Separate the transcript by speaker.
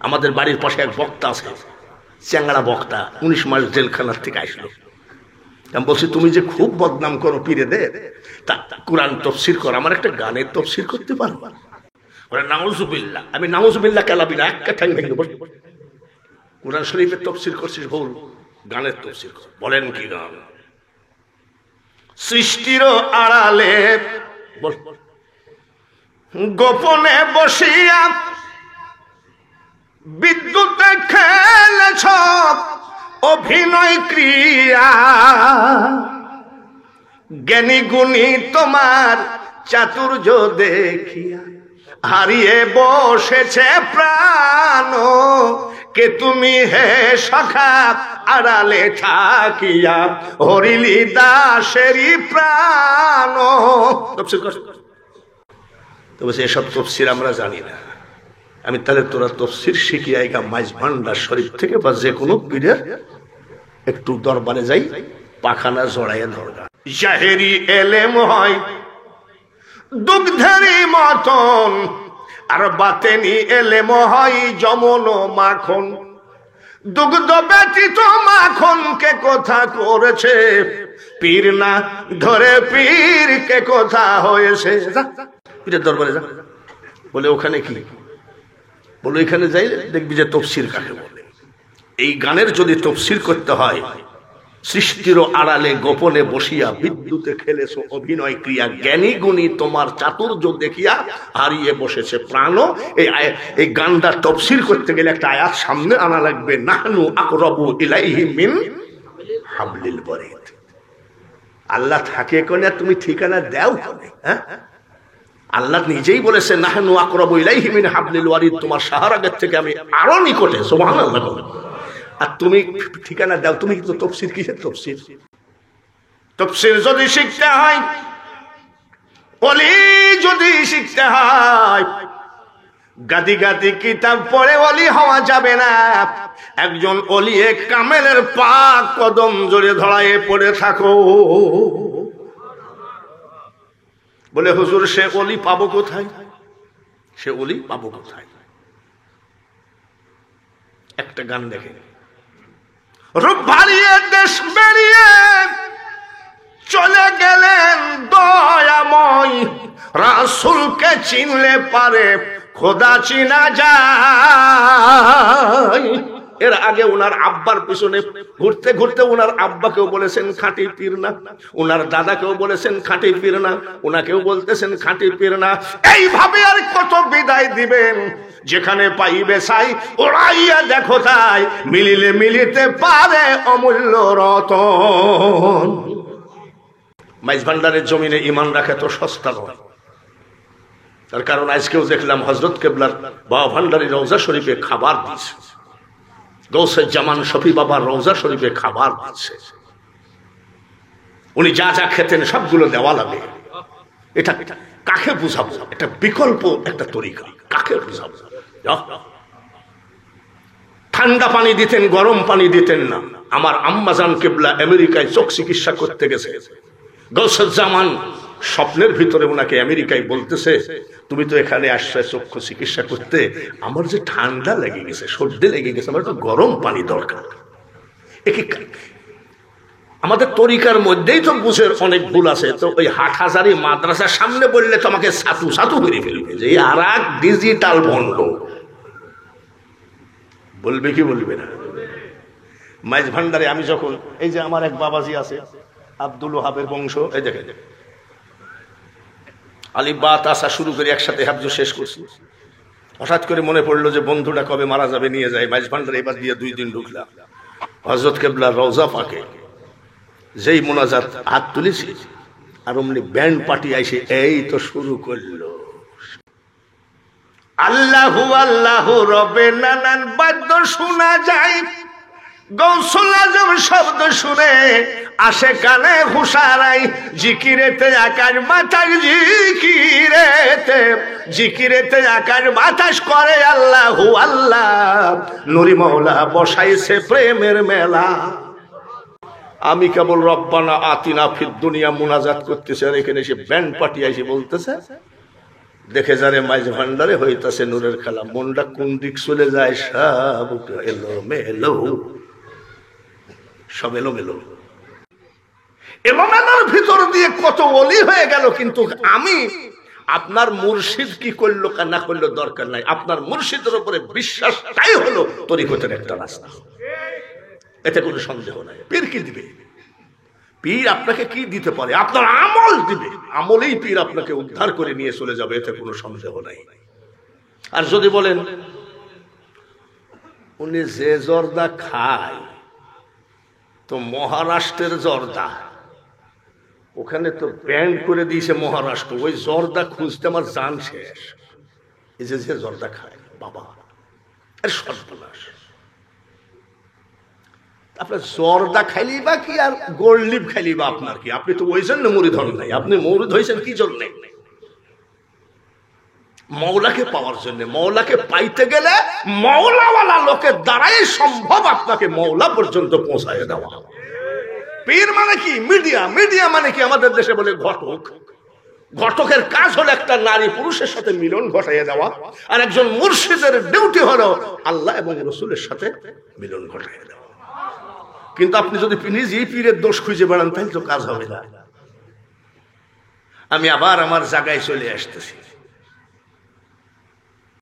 Speaker 1: আমাদের বাড়ির পাশে এক বক্তা আছে, চ্যাংড়া বক্তা, 19 মাস জেলখানার থেকে আসলো। আমি বলছি তুমি যে খুব বদনাম করো পীরেদের, তা কোরআন তফসির কর, আমার একটা গানের তফসির করতে পারো? বলে নাউজুবিল্লাহ। আমি নাউজুবিল্লাহ কেলাবি না, একটা ঠ্যাং ভেঙে দেব। কোরআন শরীফের তফসির করছিস ভুল, গানের তফসির কর। বলেন কি গান? সৃষ্টির আড়ালে গোপনে বসিয়া বিদ্যুতে খেলেছ অভিনয় ক্রিয়া, জ্ঞানী গুণী তোমার চাতুর্য দেখিয়া হারিয়ে বসেছে প্রাণ, কে তুমি হে সখা আড়ালে থাকিয়া হরিলি দাসেরই প্রাণ। তফসির কর। তো বলছে এসব তফসির আমরা জানি না। আমি তাহলে তোরা তফসির শিখিয়ে আইগা মাইজ ভান্ডার শরীফ থেকে বা যে কোনো পীরের একটু দরবারে যাই, পাখানা জড়াইয়া ধরগা। জাহেরি এলেম হয় দুগ্ধেরই মতন, আর বাতেনি এলেম হয় যমন মাখন। দুগ্ধ ব্যতীত মাখন কে কথা করেছে, পীর না ধরে পীর কে কথা হয়েছে। পীরের দরবারে যা। বলে ওখানে কি? বলে এখানে যাই দেখবি যে তফসির কাকে বলে। এই গানের যদি তফসির করতে হয়, সৃষ্টির আড়ালে গোপনে বসিয়া বিদ্যুতে খেলেছো অভিনয় ক্রিয়া, জ্ঞানী গুণী তোমার চাতুর্য দেখিয়া হারিয়ে বসেছে প্রাণ। এই গানটা তফসির করতে গেলে একটা আয়াত সামনে আনা লাগবে, নাহনু আকরাবু ইলাইহি মিন হাবলিল ওয়ারিদ। আল্লাহ থাকে কোনে, তুমি ঠিকানা দাও কোনে? হ্যাঁ, আল্লাহ নিজেই বলেছে নাহনু আকরাবু ইলাইহি মিন হাবলিল ওয়ারিদ, তোমার শাহরাগের থেকে আমি আরো নিকটে। সুবহানাল্লাহ। আর তুমি ঠিকানা দাও। তুমি তো তফসির কিসের তফসির? তফসির যদি শিখতে হয়, ওলি যদি শিখতে হয়, গাদি গাদি কিতাব পড়ে ওলি হওয়া যাবে না। একজন ওলি কামেলের পাক কদম জড়িয়ে ধরায়ে পড়ে থাকো। বলে হুজুর সে ওলি পাবো কোথায়? সে ওলি পাবো কোথায়? একটা গান দেখে, রূপ ভারিয়ে দেশ বেরিয়ে চলে গেলেন দয়াময়, রাসূলকে চিনলে পারে খোদা চিনা যায়। এর আগে ওনার আব্বার পিছনে ঘুরতে ঘুরতে ওনার আব্বাকেও বলেছেন খাঁটি পীর না, ওনার দাদাকেও বলেছেন খাঁটি পীর না, ওনাকেও বলতেছেন খাঁটি পীর না। এইভাবে আর কত বিদায় দিবেন? যেখানে পাইবে সাই ওড়াইয়া দেখো তাই, মিলিলে মিলিতে পারে অমূল্য রতন। মাইজ ভান্ডারের জমিনে ইমান রাখা তো সস্তা নয়। তার কারণ আজকেও দেখলাম হযরত কেবলার বাবা ভান্ডারী রওজা শরীফে খাবার দিচ্ছে, গৌসে জামান শফি বাবার রওজা শরীফে খাবার দিচ্ছে। উনি যা যা খেতেন সবগুলো দেওয়া লাগে। এটা কাকে বুঝাবো? এটা বিকল্প একটা তরিকা, কাকে বুঝাবো? ঠান্ডা পানি দিতেন, গরম পানি দিতেন না। আমার আম্মাজান কেবলা আমেরিকায় চোখ চিকিৎসা করতে গেছে, গৌসে জামান স্বপ্নের ভিতরে ওনাকে আমেরিকায় বলতেছে, তুমি তো এখানে আসছো চক্ষু চিকিৎসা করতে, আমার যে ঠান্ডা লেগে গেছে, সর্দি লেগে গেছে, আমার তো গরম পানি দরকার। আমাদের তরিকার মধ্যেই তো বুঝের অনেক ভুল আছে। তো ওই হাটহাজারি মাদ্রাসার সামনে বললে তো আমাকে সাতু সাতু করে ফেলবে যে আর এক ডিজিটাল ভণ্ড। বলবে কি বলবে না? মাইজ ভান্ডারে আমি যখন, এই যে আমার এক বাবাজি আছে আব্দুল ওহাবের বংশ, এই দেখেন আলিফ বা তাসা শুরু করে একসাথে হাফজ শেষ করছি। হঠাৎ করে মনে পড়লো যে বন্ধুটা কবে মারা যাবে, নিয়ে যায় মাইজ ভান্ডারে। এবার দিয়ে 2 দিন ঢুকলাম হযরত কেবলার রওজা পাকে, যেই মোনাজাত হাত তুলেছি আর অমনি ব্যান্ড পার্টি আইসে এই তো শুরু করলো, আল্লাহু আল্লাহু রবে নানান বাদ্য শোনা যায়, গৌসুল আজম শব্দ শুনে আসে কানে হুশারাই, জিকিরেতে আকাশ বাতাস, জিকিরেতে আকাশ বাতাস করে আল্লাহু আল্লাহ, নুরি মওলা বসাইছে প্রেমের মেলা। আমি কেবল রব্বানা আতিনা ফিদ দুনিয়া মুনাজাত করতেছে, আর এখানে এসে ব্যান্ড পার্টি এসে বলতেছে দেখে যারে মাইজ ভান্ডারে হইতাছে নূরের খেলা, মনটা কোন দিক চলে যায় সব এলো মেলো, সব এলো মেলো। এলোমেলোর ভিতর দিয়ে কত ওলি হয়ে গেল, কিন্তু আমি আপনার মুর্শিদ কি করলো না করলো দরকার নাই, আপনার মুর্শিদের উপরে বিশ্বাসটাই হলো তরিকতের একটা রাস্তা, এতে কোনো সন্দেহ নাই। পীর কি দিবে? পীর আপনাকে কি দিতে পারে? আপনার আমল দিবে, আমলেই পীর আপনাকে উদ্ধার করে নিয়ে চলে যাবে, এতে কোনো সন্দেহ নাই। আর যদি বলেন উনি যে জর্দা খায় তো মহারাষ্ট্রের জর্দা, ওখানে তো ব্যান করে দিয়েছে মহারাষ্ট্র, ওই জর্দা খুঁজতে আমার জান শেষ। এই যে জর্দা খায় বাবা, এর সর্বনাশ। আপনার জর্দা খাইলি বা কি আর গোল্ড লিপ খাইলি বা আপনার কি? আপনি তো ওই জন্য মুরিদ হন নাই, আপনি মুরিদ হয়েছেন কি জন্য? মৌলাকে পাওয়ার জন্য। মৌলাকে পাইতে গেলে মৌলাওয়ালা লোকের দ্বারাই সম্ভব আপনাকে মৌলা পর্যন্ত পৌঁছায় দেওয়া। পীর মানে কি? মিডিয়া। মিডিয়া মানে কি? আমাদের দেশে বলে ঘটক। ঘটকের কাজ হলো একটা নারী পুরুষের সাথে মিলন ঘটাইয়া দেওয়া, আর একজন মুর্শিদের ডিউটি হলো আল্লাহ এবং রসুলের সাথে মিলন ঘটাইয়া দেওয়া। কিন্তু আপনি যদি নিজেই পীরের দোষ খুঁজে বেড়ান তাহলে তো কাজ হবে না। আমি আবার আমার জায়গায় চলে আসতেছি।